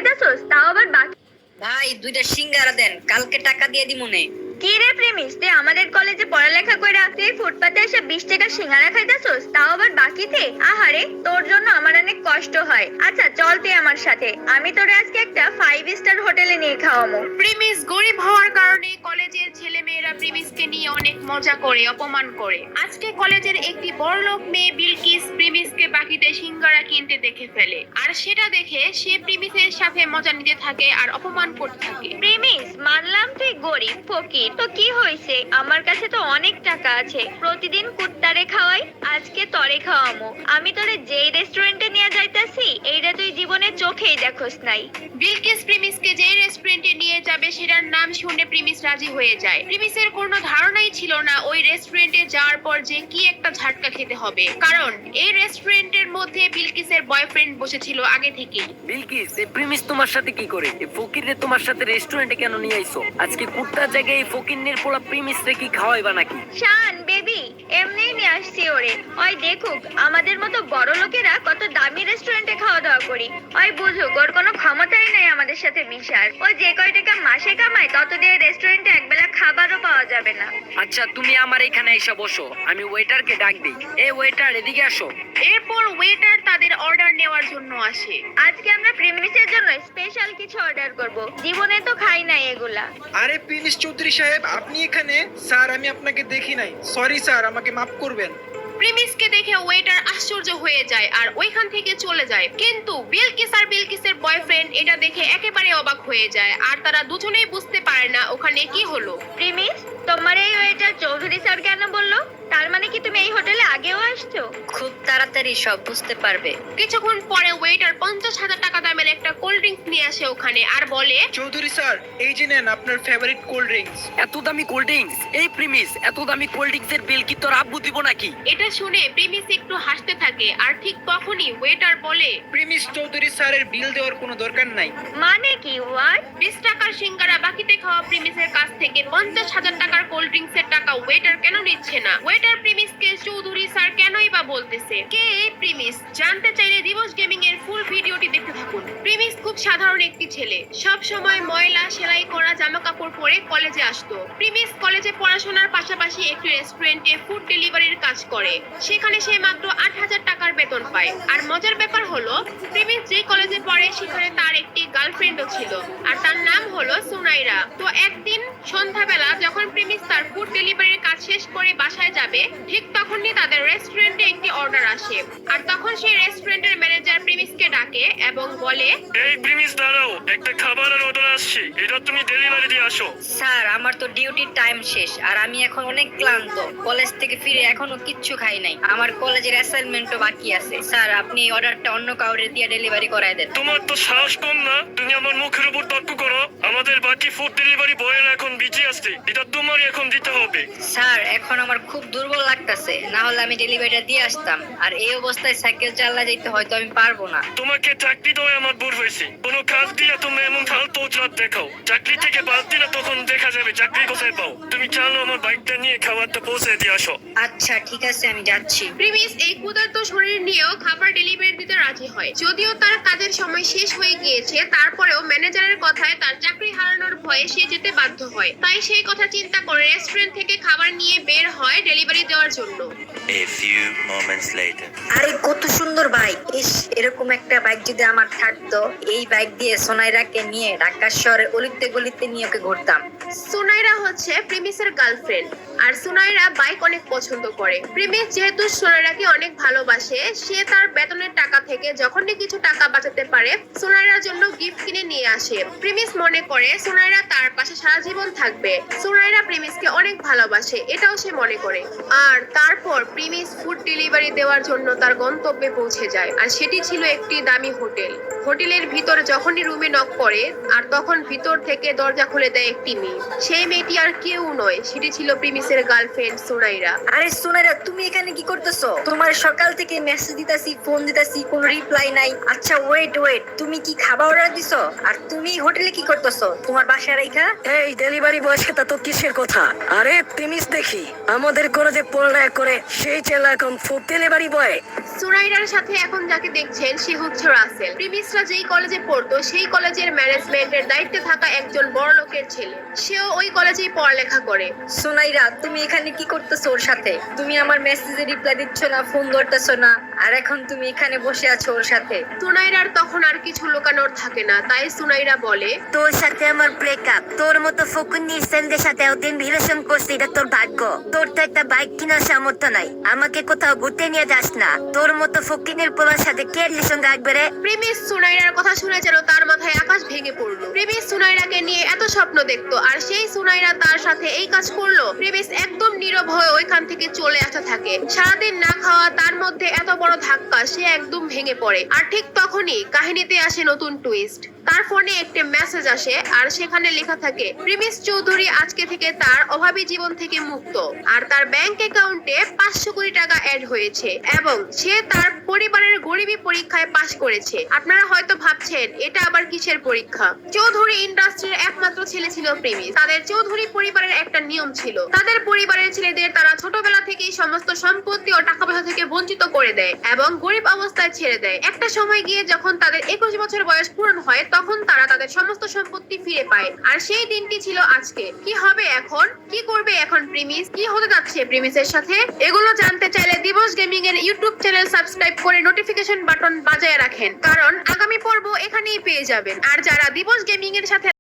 খাইতাছস, তাও আবার বাকি। ভাই 2টা সিঙ্গারা দেন, কালকে টাকা দিয়ে দিমুনে। কি রে প্রেমিস, তুই আমাদের কলেজে পড়ালেখা কইরা তুই ফুটপাতে এসে 20 টাকা সিঙ্গারা খাইতাছস, তাও আবার বাকিতে? আহারে, তোর জন্য আমার অনেক কষ্ট হয়। আচ্ছা চল তুই আমার সাথে, আমি তোরে আজকে একটা 5 স্টার হোটেলে নিয়ে খাওয়াবো। প্রিমিস গরিব হওয়ার কারণে কলেজের ছেলেমেয়েরা প্রিমিসকে নিয়ে অনেক মজা করে, অপমান করে। আজকে কলেজের একটি বড়লোক মেয়ে বিলকিস প্রিমিসকে বাকিতে সিঙ্গারা কিনতে দেখে ফেলে, আর সেটা দেখে সে প্রিমিসের সাথে মজা নিতে থাকে আর অপমান করতে থাকে। প্রেমিস, মানলাম তুই গরিব ফকির, তো কি হইছে, আমার কাছে তো অনেক টাকা আছে, প্রতিদিন কুত্তারে খাওয়াই, আজকে তরে খাওয়ামো। আমি তোরে যেই রেস্টুরেন্টে নিয়ে যাইতাছি এইটা তুই জীবনে চোখেই দেখোস নাই। বিলকিস প্রিমিসকে যে রেস্টুরেন্টে নিয়ে যাবে সেটার নাম শুনে প্রিমিস রাজি হয়ে যায়। প্রিমিসের কোনো ধারণাই ছিল না ওই রেস্টুরেন্টে যাওয়ার পর যে কি একটা ঝাটকা খেতে হবে, কারণ এই রেস্টুরেন্টের মধ্যে বিলকিসের বয়ফ্রেন্ড বসেছিল আগে থেকেই। বিলকিস, এই প্রিমিস তোমার সাথে কি করে? এই ফকিরে তোমার সাথে রেস্টুরেন্টে কেন নিয়ে আইছো? আজকে কুত্তার জায়গায় এই ফকিরনের পোলা প্রিমিস রে কি খাওয়াইবা নাকি? শান বেবি, এমনিই নিয়ে আসছি ওরে, ওই দেখুক আমাদের মতো বড় লোকেরা কত দামি রেস্টুরেন্টে খাওয়া দাওয়া করি, ওই বুঝুক ওর কোনো ক্ষমতাই নাই আমাদের সাথে মিশার। ও যে কয় টাকা মাসে কামায় তত দিয়ে রেস্টুরেন্টে একবেলা খাবারও পাওয়া যাবে না। আচ্ছা তুমি আমার এখানে এসে বসো, আমি ওয়েটারকে ডাক দিই। এই ওয়েটার, এদিকে আসো। এরপর ওয়েটার তাদের অর্ডার নেওয়ার জন্য আসে। আজকে আমরা প্রিমিসের জন্য স্পেশাল কিছু অর্ডার করব, জীবনে তো খাই নাই এগুলা। আরে প্রিমিস চৌধুরী সাহেব, আপনি এখানে? স্যার আমি আপনাকে দেখি নাই, সরি স্যার, আমাকে মাফ করবেন। প্রিমিসকে দেখে ওয়েটার আশ্চর্য হয়ে যায় আর ওইখান থেকে চলে যায়, কিন্তু বিলকিস আর বিলকিসের বয়ফ্রেন্ড এটা দেখে একেবারে অবাক হয়ে যায়, আর তারা দুজনেই বুঝতে পারে না ওখানে কি হলো। প্রিমিস, তোমার এই ওয়েটার চৌধুরী স্যার কেন বললো? তার মানে কি তুমি এই হোটেলে আগেও আসছো? খুব তাড়াতাড়ি সব বুঝতে পারবে। কিছুক্ষণ পরে ওয়েটার 50,000 টাকা দামের একটা কোল্ড ড্রিঙ্কস নিয়ে আসে ওখানে আর বলে, চৌধুরী স্যার, এই যে নেন আপনার ফেভারিট কোল্ড ড্রিঙ্কস। এত দামি কোল্ড ড্রিঙ্কস? এই প্রিমিস, এত দামি কোল্ড ড্রিঙ্কস এর বিল কি তোর আব্বু দিব নাকি? এটা শুনে প্রিমিস একটু হাসতে থাকে, আর ঠিক তখনই ওয়েটার বলে, প্রিমিস চৌধুরী স্যারের বিল দেওয়ার কোনো দরকার নাই। মানে কি ওয়াট? 20 টাকার সিঙ্গারা বাকিতে খাওয়া প্রিমিসের কাছ থেকে 50,000 টাকার কোল্ড ড্রিঙ্কস এর টাকা ওয়েটার কেন নিচ্ছে না? ওয়েটার প্রিমিসকে চৌধুরী স্যার কেনই বা বলতেছে? কে এই প্রিমিস? জানতে চাইলে দিবস গেমিং এর ফুল ভিডিওটি দেখতে থাকুন। প্রিমিস খুব সাধারণ একটি ছেলে, সব সময় ময়লা সেলাই করা জামা কাপড় পরে কলেজে আসতো। প্রিমিস কলেজে পড়াশোনার পাশাপাশি একটি রেস্টুরেন্টে ফুড ডেলিভারির কাজ করে, সেখানে সে মাত্র 8,000 টাকার বেতন পায়। আর মজার ব্যাপার হলো, প্রিমিস যে কলেজে পড়ে সেখানে তার একটি গার্লফ্রেন্ডও ছিল, আর তার নাম হলো সুনাইরা। তো একদিন সন্ধ্যাবেলা যখন প্রিমিস তার ফুড ডেলিভারির কাজ শেষ করে বাসায় যাবে, ঠিক তখনই তাদের রেস্টুরেন্টে একটি অর্ডার আসে, আর তখন সেই রেস্টুরেন্টের ম্যানেজার প্রিমিসকে ডাকে এবং বলে, এই প্রিমিস দাঁড়াও, একটা খাবারের অর্ডার আসছে, এটা তুমি ডেলিভারি দিয়ে আসো। স্যার আমার তো ডিউটির টাইম শেষ, আর আমি এখন অনেক ক্লান্ত। কলেজ থেকে ফিরে এখনো কিচ্ছু খাই নাই, আমার কলেজের অ্যাসাইনমেন্টও বাকি আছে। স্যার আপনি এই অর্ডারটা অন্য কাউরে দিয়ে ডেলিভারি করায় দেন। তোমার তো সাহস কম না? তুমি আমার মুখের উপর তর্ক করো। আমাদের বাকি ফুড ডেলিভারি বয়ের এখন বিজি আসছে, এটা তোমারই এখন দিতে হবে। স্যার এখন আমার খুব দুর্বল লাগতেছে, না হলে আমি ডেলিভারিটা দিয়ে আসতাম, আর এই অবস্থায় সাইকেল চালা যেতে হয়তো আমি পারবো না। তোমাকে চাকরি দেওয়া আমার ভুল হয়েছে। কোনো কাজ দিয়ে তুমি এমন ফালতু অজুহাত দেখাও, চাকরি থেকে বাদ দিলে তখন দেখা যাবে চাকরি কোথায় পাও। তুমি চালো আমার বাইকটা নিয়ে খাবারটা পৌঁছে দিয়ে আসো। আচ্ছা ঠিক আছে, আমি যাচ্ছি। প্রিমিস এই ক্ষুধার্ত শরীর নিয়েও খাবার ডেলিভারি দিতে রাজি হয়। যদিও তার কাজের সময় শেষ হয়ে গিয়েছে, তারপরেও ম্যানেজারের কথায় তার চাকরি হারানোর ভয়ে সে যেতে বাধ্য হয়। তাই সেই কথা চিন্তা করে রেস্টুরেন্ট থেকে খাবার নিয়ে বের হয় ডেলিভারি দেওয়ার জন্য। A few moments later. আরে কত সুন্দর বাইক! ইস, এরকম একটা বাইক যদি আমার থাকতো, এই বাইক দিয়ে সোনাইরাকে নিয়ে ঢাকা শহরের অলিতে গলিতে নিয়ে ওকে ঘুরতাম। সুনাইরা হচ্ছে প্রিমিসের গার্লফ্রেন্ড, আর সুনাইরা বাইক অনেক পছন্দ করে। প্রিমিস যেহেতু সুনাইরাকে অনেক ভালোবাসে, সে তার বেতনের টাকা থেকে যখনই কিছু টাকা বাঁচাতে পারে সুনাইরার জন্য গিফট কিনে নিয়ে আসে। প্রিমিস মনে করে সুনাইরা তার পাশে সারা জীবন থাকবে। সুনাইরা প্রিমিসকে অনেক ভালোবাসে, এটাও সে মনে করে। আর তারপর প্রিমিস ফুড ডেলিভারি দেওয়ার জন্য তার গন্তব্যে পৌঁছে যায়, আর সেটি ছিল একটি দামি হোটেল। হোটেলের ভিতর যখনই রুমে নক করে, আর তখন ভিতর থেকে দরজা খুলে দেয় একটি মেয়ে। সেই মেয়েটি আর কেউ নয়, সেটি ছিল প্রিমিসের প্রিমিসের গার্লফ্রেন্ড সুনাইরা। আরে সোনাইরা, তুমি এখানে কি করতেছো? তোমার সকাল থেকে মেসেজ দিতাছি, ফোন দিতাছি, কোনো রিপ্লাই নাই। আচ্ছা ওয়েট, তুমি কি খাবার অর্ডার দিছো? আর তুমি হোটেলে কি করতেছো তোমার বাসায় রাইখা? এই ডেলিভারি বয়ের সাথে তো কিসের কথা? আরে প্রিমিস দেখি আমাদের কলেজে পড়ালেখা করে সেই ছেলে এখন ফুড ডেলিভারি বয়। সুনাইরার সাথে এখন যাকে দেখছেন সে হচ্ছে রাসেল। প্রিমিসরা যেই কলেজে পড়তো সেই কলেজের ম্যানেজমেন্টের দায়িত্বে থাকা একজন বড় লোকের ছেলে। সেও ওই কলেজেই পড়ালেখা করে। সোনাইরা, তুমি এখানে কি করতেছো ওর সাথে? তুমি আমার মেসেজে রিপ্লাই দিচ্ছ না, ফোন ধরতেছো না, আর এখন তুমি এখানে বসে আছো ওর সাথে। সুনাইরার তখন আর কিছু লুকানোর থাকে না, তাই সুনাইরা বলে, তোর সাথে আমার ব্রেকআপ। তোর মতো ফকুন্নির ফ্রেন্ডের সাথে ওদিন রিলেশন করছিস, এটা তোর ভাগ্য। তোর তো একটা বাইক কেনার সামর্থ্য নাই, আমাকে কোথাও ঘুরতে নিয়ে যাস না। তোর মতো ফকিনের পোলার সাথে কে রিলেশন রাখবে রে? প্রিমিস সুনাইরার কথা শুনে যেন তার মাথায় আকাশ ভেঙে পড়লো। প্রিমিস সুনাইরাকে নিয়ে এত স্বপ্ন দেখতো, আর সেই সুনাইরা তার সাথে এই কাজ করলো। প্রিমিস একদম নীরব হয়ে ওইখান থেকে চলে আসতে থাকে। সারাদিন না খাওয়া, তার মধ্যে এত বড় ধাক্কা, সে একদম ভেঙে পড়ে। আর ঠিক তখনই কাহিনীতে আসে নতুন টুইস্ট। তার ফোনে একটি মেসেজ আসে, আর সেখানে লেখা থাকে প্রিমিস চৌধুরী আজকে থেকে তার অভাবী জীবন থেকে মুক্ত, আর তার ব্যাংক অ্যাকাউন্টে 500 কোটি টাকা অ্যাড হয়েছে, এবং সে তার পরিবারের গরিবী পরীক্ষায় পাশ করেছে। আপনারা হয়তো ভাবছেন এটা আবার কিসের পরীক্ষা? চৌধুরী ইন্ডাস্ট্রির একমাত্র ছেলে ছিল প্রিমিস। তাদের চৌধুরী পরিবারের একটা নিয়ম ছিল, তাদের পরিবারের ছেলেদের তারা ছোটবেলা থেকেই সমস্ত সম্পত্তি ও টাকা পয়সা থেকে বঞ্চিত করে দেয় এবং গরিব অবস্থায় ছেড়ে দেয়। একটা সময় গিয়ে যখন তাদের 21 বছর বয়স পূরণ হয়, তখন তারা তাদের সমস্ত সম্পত্তি ফিরে পায়। আর সেই দিনটি ছিল আজকে। কি হবে এখন? কি করবে এখন প্রিমিস? কি হতে যাচ্ছে প্রিমিসের সাথে? এগুলো জানতে চাইলে দিবস গেমিং এর ইউটিউব চ্যানেল সাবস্ক্রাইব করে নোটিফিকেশন বাটন বাজায় রাখেন, কারণ আগামী পর্ব এখানেই পেয়ে যাবেন। আর যারা দিবস গেমিং এর সাথে